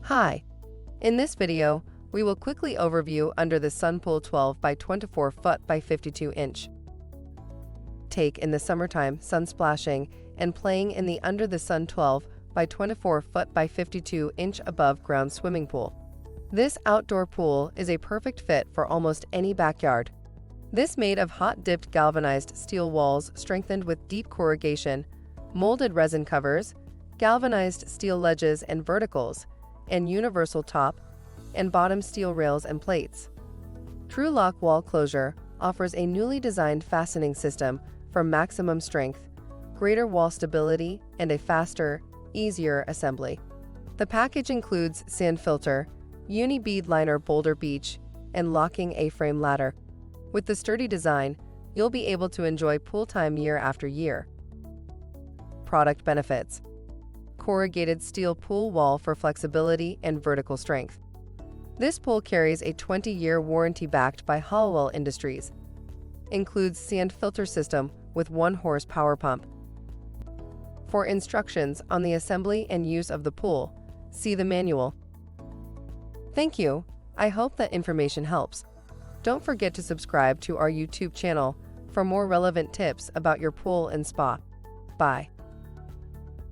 Hi! In this video, we will quickly overview Under the Sun Pool 12 by 24 foot by 52 inch. Take in the summertime sun splashing and playing in the Under the Sun 12 by 24 foot by 52 inch above ground swimming pool. This outdoor pool is a perfect fit for almost any backyard. This made of hot-dipped galvanized steel walls strengthened with deep corrugation, molded resin covers, galvanized steel ledges and verticals, and universal top and bottom steel rails and plates. Tru-Lock wall closure offers a newly designed fastening system for maximum strength, greater wall stability, and a faster, easier assembly. The package includes sand filter, Uni-Bead liner Boulder Beach, and locking A-frame ladder. With the sturdy design, you'll be able to enjoy pool time year after year. Product benefits: corrugated steel pool wall for flexibility and vertical strength. This pool carries a 20-year warranty backed by Hollowell Industries. Includes sand filter system with 1 horsepower pump. For instructions on the assembly and use of the pool, see the manual. Thank you. I hope that information helps. Don't forget to subscribe to our YouTube channel for more relevant tips about your pool and spa. Bye.